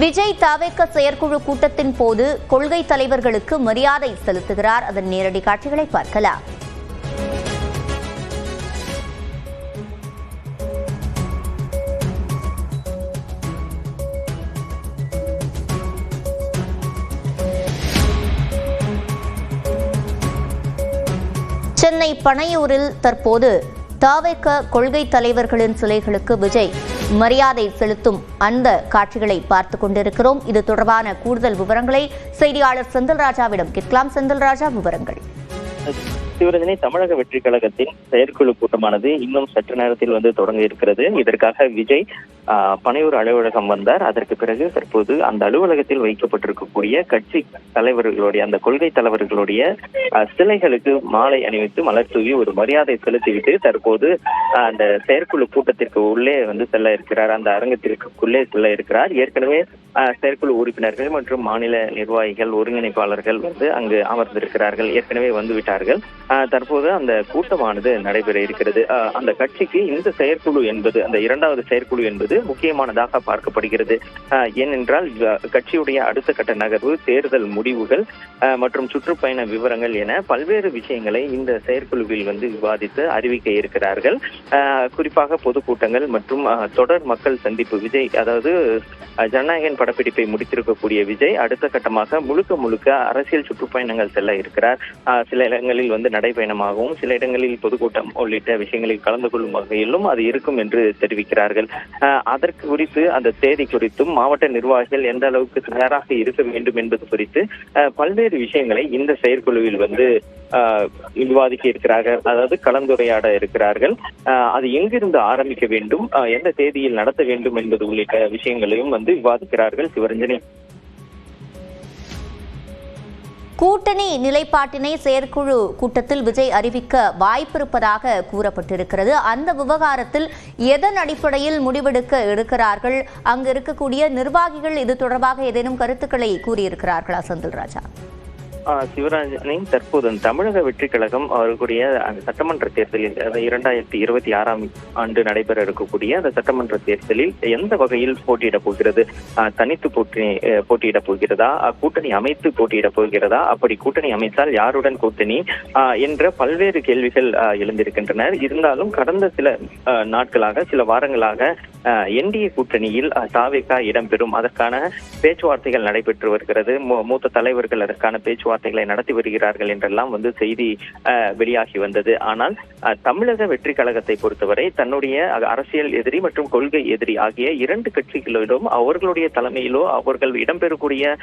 விஜய் தவிக செயற்குழு கூட்டத்தின் போது கொள்கை தலைவர்களுக்கு மரியாதை செலுத்துகிறார். அதன் நேரடி காட்சிகளை பார்க்கலாம். சென்னை பனையூரில் தற்போது தவிக கொள்கை தலைவர்களின் சிலைகளுக்கு விஜய் மரியாதை செலுத்தும் அந்த காட்சிகளை பார்த்துக் கொண்டிருக்கிறோம். இது தொடர்பான கூடுதல் விவரங்களை செய்தியாளர் செந்தில்ராஜாவிடம் கேட்கலாம். செந்தில்ராஜா, விவரங்கள். சிவரஞ்சனி, தமிழக வெற்றி கழகத்தின் செயற்குழு கூட்டமானது இன்னும் சற்று நேரத்தில் தொடங்க இருக்கிறது. இதற்காக விஜய் பனையூர் அலுவலகம் வந்தார். அதற்கு பிறகு தற்போது அந்த அலுவலகத்தில் வைக்கப்பட்டிருக்கக்கூடிய கட்சி தலைவர்களுடைய, அந்த கொள்கை தலைவர்களுடைய சிலைகளுக்கு மாலை அணிவித்து மலர் தூவி ஒரு மரியாதை செலுத்திவிட்டு தற்போது அந்த செயற்குழு கூட்டத்திற்கு உள்ளே செல்ல இருக்கிறார். அந்த அரங்கத்திற்குள்ளே செல்ல இருக்கிறார். ஏற்கனவே செயற்குழு உறுப்பினர்கள் மற்றும் மாநில நிர்வாகிகள், ஒருங்கிணைப்பாளர்கள் அங்கு அமர்ந்திருக்கிறார்கள். ஏற்கனவே வந்துவிட்டார்கள். தற்போது அந்த கூட்டமானது நடைபெற இருக்கிறது. அந்த கட்சிக்கு இந்த செயற்குழு என்பது, அந்த இரண்டாவது செயற்குழு என்பது முக்கியமானதாக பார்க்கப்படுகிறது. ஏனென்றால் கட்சியுடைய அடுத்த கட்ட நகர்வு, தேர்தல் முடிவுகள் மற்றும் சுற்றுப்பயண விவரங்கள் என பல்வேறு விஷயங்களை இந்த செயற்குழுவில் விவாதித்து அறிவிக்க இருக்கிறார்கள். குறிப்பாக பொதுக்கூட்டங்கள் மற்றும் தொடர் மக்கள் சந்திப்பு. விஜய், அதாவது ஜனநாயகன் படப்பிடிப்பை முடித்திருக்கக்கூடிய விஜய் அடுத்த கட்டமாக முழுக்க அரசியல் சுற்றுப்பயணங்கள் செல்ல இருக்கிறார். சில இடங்களில் நடைபயணமாகவும், சில இடங்களில் பொதுக்கூட்டம் உள்ளிட்ட விஷயங்களில் கலந்து கொள்ளும் வகையிலும் அது இருக்கும் என்று தெரிவிக்கிறார்கள். அதற்கு குறித்து, அந்த தேதி குறித்தும் மாவட்ட நிர்வாகிகள் எந்த அளவுக்கு தயாராக இருக்க வேண்டும் என்பது குறித்து பல்வேறு விஷயங்களை இந்த செயற்குழுவில் விவாதிக்க இருக்கிறார்கள். அதாவது கலந்துரையாட இருக்கிறார்கள். அது எங்கிருந்து ஆரம்பிக்க வேண்டும், எந்த தேதியில் நடத்த வேண்டும் என்பது உள்ளிட்ட விஷயங்களையும் விவாதிக்கிறார்கள். சிவரஞ்சனி, கூட்டணி நிலைப்பாட்டினை செயற்குழு கூட்டத்தில் விஜய் அறிவிக்க வாய்ப்பிருப்பதாக கூறப்பட்டிருக்கிறது. அந்த விவகாரத்தில் எதன் அடிப்படையில் முடிவெடுக்க இருக்கிறார்கள்? அங்கு இருக்கக்கூடிய நிர்வாகிகள் இது தொடர்பாக ஏதேனும் கருத்துக்களை கூறியிருக்கிறார்களா? செந்தில்ராஜா. சிவராஜனை, தற்போது தமிழக வெற்றி கழகம் அவர்களுடைய அந்த சட்டமன்ற தேர்தலில், 2026 ஆண்டு நடைபெற இருக்கக்கூடிய அந்த சட்டமன்ற தேர்தலில் எந்த வகையில் போட்டியிடப் போகிறது? தனித்து போட்டியிடப் போகிறதா? கூட்டணி அமைத்து போட்டியிடப் போகிறதா? அப்படி கூட்டணி அமைத்தால் யாருடன் கூட்டணி என்ற பல்வேறு கேள்விகள் எழுந்திருக்கின்றன. இருந்தாலும் கடந்த சில நாட்களாக, சில வாரங்களாக என்டிஏ கூட்டணியில் தவிக இடம்பெறும், அதற்கான பேச்சுவார்த்தைகள் நடைபெற்று வருகிறது. மூத்த தலைவர்கள் அதற்கான பேச்சுவார்த்தைகளை நடத்தி வருகிறார்கள் என்றெல்லாம் செய்தி வெளியாகி வந்தது. ஆனால் தமிழக வெற்றி கழகத்தை பொறுத்தவரை தன்னுடைய அரசியல் எதிரி மற்றும் கொள்கை எதிரி ஆகிய இரண்டு கட்சிகளிலும் அவர்களுடைய தலைமையிலோ அவர்கள் இடம்பெறக்கூடிய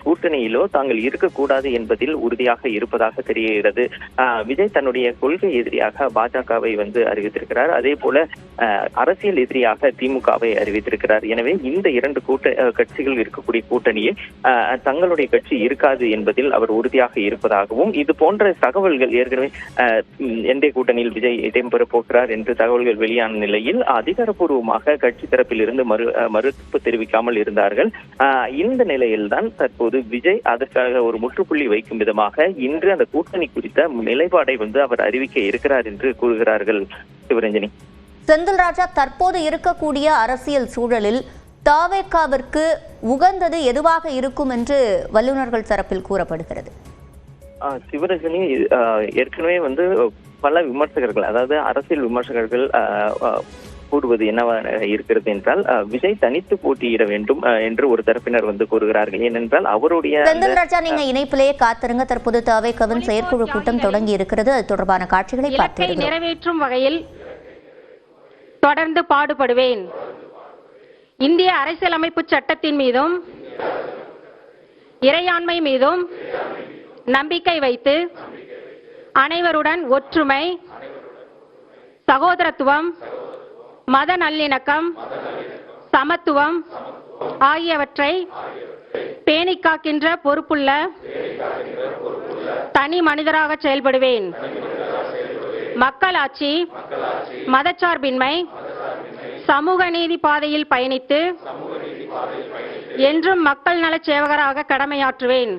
கூட்டணியிலோ தாங்கள் இருக்கக்கூடாது என்பதில் உறுதியாக இருப்பதாக தெரிகிறது. விஜய் தன்னுடைய கொள்கை எதிரியாக பாஜகவை அறிவித்திருக்கிறார். அதே போல அரசியல் எதிரியாக திமுகவை அறிவித்திருக்கிறார். எனவே இந்த இரண்டு கட்சிகள் இருக்கக்கூடிய கூட்டணியில் தங்களுடைய கட்சி இருக்காது என்பதில் அவர் உறுதியாக இருப்பதாகவும், இது போன்ற தகவல்கள் ஏற்கனவே என்டிஏ கூட்டணியில் விஜய் இடம்பெறப் போகிறார் என்று தகவல்கள் வெளியான நிலையில் அதிகாரப்பூர்வமாக கட்சி தரப்பில் இருந்து மறுப்பு தெரிவிக்காமல் இருந்தார்கள். இந்த நிலையில்தான் தற்போது விஜய் அதற்காக ஒரு முற்றுப்புள்ளி வைக்கும் விதமாக இன்று அந்த கூட்டணி குறித்த நிலைப்பாடை அவர் அறிவிக்க இருக்கிறார் என்று கூறுகிறார்கள். சிவரஞ்சனி. செந்தில்ராஜா, தற்போது இருக்கக்கூடிய அரசியல் சூழலில் தவிகவிற்கு உகந்தது எதுவாக இருக்கும் என்று வல்லுநர்கள் தரப்பில் கூறப்படுகிறது? சிவரஞ்சனி, ஏற்கனவே பல விமர்சகர்கள், அதாவது அரசியல் விமர்சகர்கள் கூறுவது என்னவாக இருக்கிறது என்றால், விஜய் தனித்து போட்டியிட வேண்டும் என்று ஒரு தரப்பினர் கூறுகிறார்கள். ஏனென்றால் அவருடைய செந்தில்ராஜா, நீங்க இணைப்பிலேயே காத்திருங்க. தற்போது தவிகவின் செயற்குழு கூட்டம் தொடங்கி இருக்கிறது. அது தொடர்பான காட்சிகளை பார்த்து நிறைவேற்றும் வகையில் தொடர்ந்து பாடுபடுவேன். இந்திய அரசியலமைப்பு சட்டத்தின் மீதும் இறையாண்மை மீதும் நம்பிக்கை வைத்து அனைவருடன் ஒற்றுமை, சகோதரத்துவம், மத நல்லிணக்கம், சமத்துவம் ஆகியவற்றை பேணிக் காக்கின்ற பொறுப்புள்ள தனி மனிதராக செயல்படுவேன். மக்களாட்சி, மதச்சார்பின்மை, சமூக நீதி பாதையில் பயணித்து என்றும் மக்கள் நலச் சேவகராக கடமையாற்றுவேன்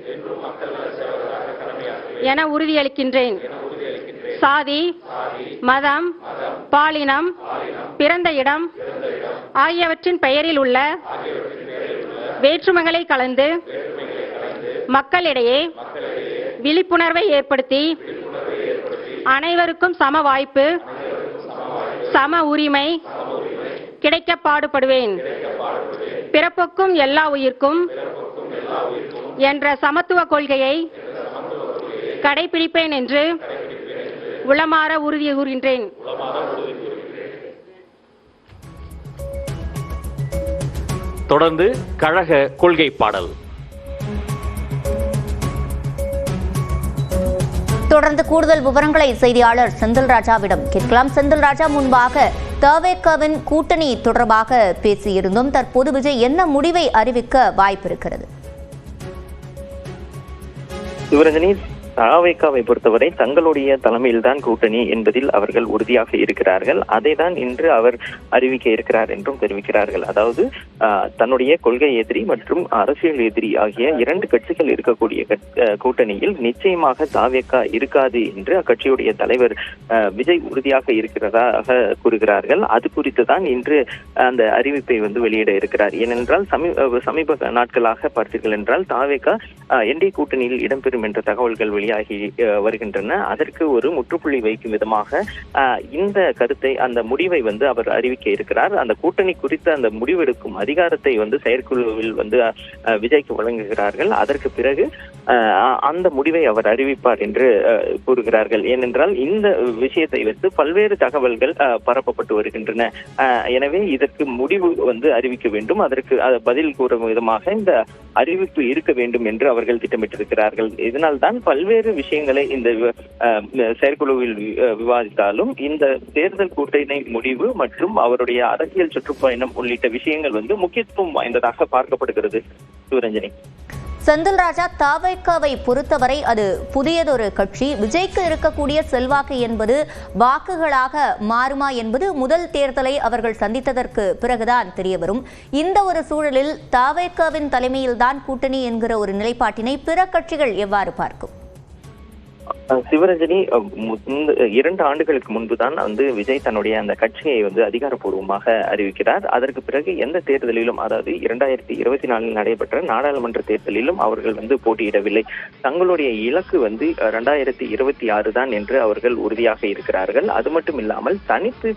என உறுதியளிக்கின்றேன். சாதி, மதம், பாலினம், பிறந்த இடம் ஆகியவற்றின் பெயரில் உள்ள வேற்றுமைகளை கலந்து மக்களிடையே விழிப்புணர்வை ஏற்படுத்தி அனைவருக்கும் சம வாய்ப்பு சம உரிமை கிடைக்க பாடுபடுவேன். பிறப்புக்கும் எல்லா உயிர்க்கும் என்ற சமத்துவ கொள்கையை கடைபிடிப்பேன் என்று உளமாற உறுதி கூறுகின்றேன். தொடர்ந்து கழக கொள்கை பாடல். தொடர்ந்து கூடுதல் விவரங்களை செய்தியாளர் செந்தில் ராஜாவிடம் கேட்கலாம். செந்தில் ராஜா, முன்பாக தவேகவின் கூட்டணி தொடர்பாக பேசியிருந்தோம். தற்போது விஜய் என்ன முடிவை அறிவிக்க வாய்ப்பு இருக்கிறது? சிவரஞ்சனி, தவேகாவை பொறுத்தவரை தங்களுடைய தலைமையில்தான் கூட்டணி என்பதில் அவர்கள் உறுதியாக இருக்கிறார்கள். அதை தான் இன்று அவர் அறிவிக்க இருக்கிறார் என்றும் தெரிவிக்கிறார்கள். அதாவது தன்னுடைய கொள்கை எதிரி மற்றும் அரசியல் எதிரி ஆகிய இரண்டு கட்சிகள் இருக்கக்கூடிய கூட்டணியில் நிச்சயமாக தவேகா இருக்காது என்று அக்கட்சியுடைய தலைவர் விஜய் உறுதியாக இருக்கிறதாக கூறுகிறார்கள். அது குறித்து தான் இன்று அந்த அறிவிப்பை வெளியிட இருக்கிறார். ஏனென்றால் சமீப நாட்களாக பார்த்தீர்கள் என்றால் தவேகா என்டிஏ கூட்டணியில் இடம்பெறும் என்ற தகவல்கள் வெளியாகி வருகின்றன. அதற்கு ஒரு முற்றுப்புள்ளி வைக்கும் விதமாக இந்த கருத்தை, அந்த முடிவை அவர் அறிவிக்க இருக்கிறார். அந்த கூட்டணி குறித்த அந்த முடிவெடுக்கும் அதிகாரத்தை செயற்குழுவில் விஜய்க்கு வழங்குகிறார்கள். அதற்கு பிறகு அந்த முடிவை அவர் அறிவிப்பார் என்று கூறுகிறார்கள். ஏனென்றால் இந்த விஷயத்தை வைத்து பல்வேறு தகவல்கள் பரப்பப்பட்டு வருகின்றன. எனவே இதற்கு முடிவு அறிவிக்க வேண்டும், அதற்கு பதில் கூறும் விதமாக இந்த அறிவிப்பு இருக்க வேண்டும் என்று அவர்கள் திட்டமிட்டிருக்கிறார்கள். இதனால் தான் பல்வேறு விஷயங்களை இந்த செயற்குழுவில் விவாதித்தாலும் இந்த தேர்தல் கூட்டணி முடிவு மற்றும் அவருடைய அரசியல் சுற்றுப்பயணம் உள்ளிட்ட விஷயங்கள் முக்கியத்துவம் வாய்ந்ததாக பார்க்கப்படுகிறது. சிவரஞ்சனி, செந்தில் ராஜா, தவேகாவை பொறுத்தவரை அது புதியதொரு கட்சி. விஜய்க்கு இருக்கக்கூடிய செல்வாக்கு என்பது வாக்குகளாக மாறுமா என்பது முதல் தேர்தலை அவர்கள் சந்தித்ததற்கு பிறகுதான் தெரியவரும். இந்த ஒரு சூழலில் தவேகாவின் தலைமையில்தான் கூட்டணி என்கிற ஒரு நிலைப்பாட்டினை பிற கட்சிகள் எவ்வாறு பார்க்கும்? சிவரஞ்சனி, 2 ஆண்டுகளுக்கு முன்புதான் விஜய் தன்னுடைய அந்த கட்சியை அதிகாரப்பூர்வமாக அறிவிக்கிறார். அதற்கு பிறகு எந்த தேர்தலிலும், அதாவது 2024 நடைபெற்ற நாடாளுமன்ற தேர்தலிலும் அவர்கள் போட்டியிடவில்லை. தங்களுடைய இலக்கு 2026 தான் என்று அவர்கள் உறுதியாக இருக்கிறார்கள். அது மட்டும் இல்லாமல் தனித்து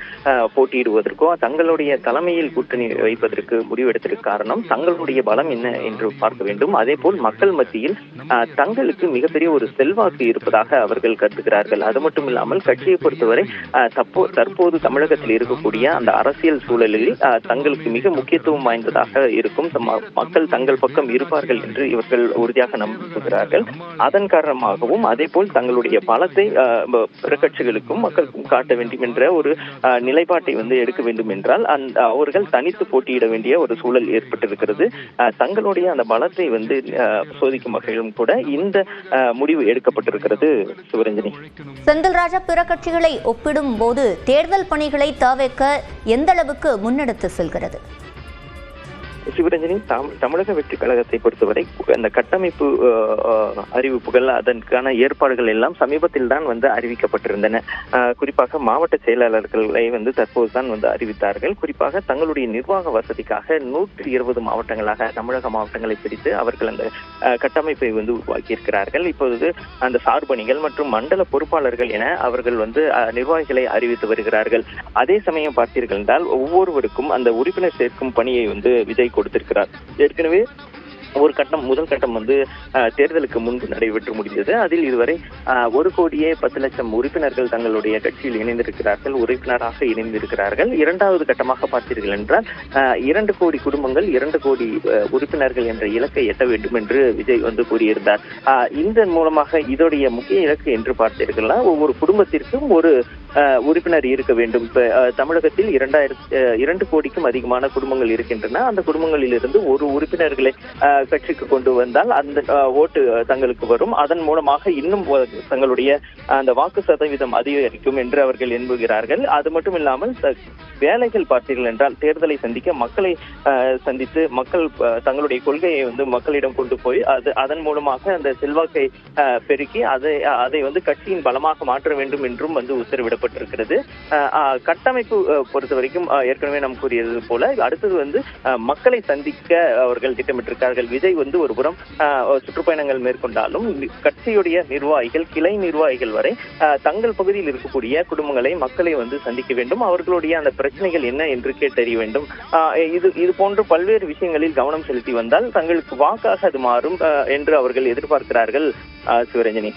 போட்டியிடுவதற்கோ தங்களுடைய தலைமையில் கூட்டணி வைப்பதற்கு முடிவெடுத்ததற்கு காரணம் தங்களுடைய பலம் என்ன என்று பார்க்க வேண்டும். அதே போல் மக்கள் மத்தியில் தங்களுக்கு மிகப்பெரிய ஒரு செல்வாக்கு இருப்பதாக அவர்கள் கருதுகிறார்கள். அது மட்டும் இல்லாமல் கட்சியை பொறுத்தவரை தற்போது தமிழகத்தில் இருக்கக்கூடிய அந்த அரசியல் சூழலில் தங்களுக்கு மிக முக்கியத்துவம் வாய்ந்ததாக இருக்கும், மக்கள் தங்கள் பக்கம் இருப்பார்கள் என்று இவர்கள் உறுதியாக நம்புகிறார்கள். அதன் காரணமாகவும் அதே போல் தங்களுடைய பலத்தை பிற கட்சிகளுக்கும் மக்களுக்கும் காட்ட வேண்டும் என்ற ஒரு நிலைப்பாட்டை எடுக்க வேண்டும் என்றால் அவர்கள் தனித்து போட்டியிட வேண்டிய ஒரு சூழல் ஏற்பட்டிருக்கிறது. தங்களுடைய அந்த பலத்தை சோதிக்கும் வகையிலும் கூட இந்த முடிவு எடுக்கப்பட்டிருக்கிறது. சிவரஞ்சனி, செந்தில் ராஜா, பிற கட்சிகளை ஒப்பிடும் போது தேர்தல் பணிகளை தவேகா எந்த அளவுக்கு முன்னெடுத்து செல்கிறது? சிவரஞ்சனி, தமிழக வெற்றி கழகத்தை பொறுத்தவரை அந்த கட்டமைப்பு அறிவிப்புகள், அதற்கான ஏற்பாடுகள் எல்லாம் சமீபத்தில் தான் அறிவிக்கப்பட்டிருந்தன. குறிப்பாக மாவட்ட செயலாளர்களை தற்போதுதான் அறிவித்தார்கள். குறிப்பாக தங்களுடைய நிர்வாக வசதிக்காக 120 மாவட்டங்களாக தமிழக மாவட்டங்களை பிரித்து அவர்கள் அந்த கட்டமைப்பை உருவாக்கி இருக்கிறார்கள். இப்போது அந்த சார்பணிகள் மற்றும் மண்டல பொறுப்பாளர்கள் என அவர்கள் நிர்வாகிகளை அறிவித்து வருகிறார்கள். அதே சமயம் பார்த்தீர்கள் என்றால் ஒவ்வொருவருக்கும் அந்த உறுப்பினர் சேர்க்கும் பணியை விஜய் கொடுத்திருக்கிறார். ஏற்கனவே முதல் கட்டம் தேர்தலுக்கு முன்பு நடைபெற்று முடிந்தது. அதில் இதுவரை 1,10,00,000 உறுப்பினர்கள் தங்களுடைய கட்சியில் இணைந்திருக்கிறார்கள், உறுப்பினராக இணைந்திருக்கிறார்கள். 2வது கட்டமாக பார்த்தீர்கள் என்றால் 2 கோடி குடும்பங்கள் 2 கோடி உறுப்பினர்கள் என்ற இலக்கை எட்ட வேண்டும் என்று விஜய் கூறியிருந்தார். இதன் மூலமாக இதோடைய முக்கிய இலக்கு என்று பார்த்தீர்கள், ஒவ்வொரு குடும்பத்திற்கும் ஒரு உறுப்பினர் இருக்க வேண்டும். தமிழகத்தில் 2 கோடிக்கும் அதிகமான குடும்பங்கள் இருக்கின்றன. அந்த குடும்பங்களில் இருந்து ஒரு உறுப்பினர்களை கட்சிக்கு கொண்டு வந்தால் அந்த ஓட்டு தங்களுக்கு வரும். அதன் மூலமாக இன்னும் தங்களுடைய அந்த வாக்கு சதவீதம் அதிகரிக்கும் என்று அவர்கள் எண்ணுகிறார்கள். அது மட்டும் இல்லாமல் வேலைகள் பார்த்தீர்கள் என்றால் தேர்தலை சந்திக்க மக்களை சந்தித்து மக்கள் தங்களுடைய கொள்கையை மக்களிடம் கொண்டு போய் அதன் மூலமாக அந்த செல்வாக்கை பெருக்கி அதை கட்சியின் பலமாக மாற்ற வேண்டும் என்றும் உத்தரவிடப்பட்டிருக்கிறது. மேற்கொள்ளப்பட்டிருக்கிறது. கட்டமைப்பு பொறுத்த வரைக்கும் ஏற்கனவே நாம் கூறியது போல அடுத்தது வந்து மக்களை சந்திக்க அவர்கள் திட்டமிட்டிருக்கிறார்கள். விஜய் வந்து ஒரு புறம் சுற்றுப்பயணங்கள் மேற்கொண்டாலும் கட்சியுடைய நிர்வாகிகள், கிளை நிர்வாகிகள் வரை தங்கள் பகுதியில் இருக்கக்கூடிய குடும்பங்களை, மக்களை வந்து சந்திக்க வேண்டும், அவர்களுடைய அந்த பிரச்சனைகள் என்ன என்று கேட்டறிய வேண்டும். இது போன்ற பல்வேறு விஷயங்களில் கவனம் செலுத்தி வந்தால் தங்களுக்கு வாக்காக அது மாறும் என்று அவர்கள் எதிர்பார்க்கிறார்கள். சிவரஞ்சனி.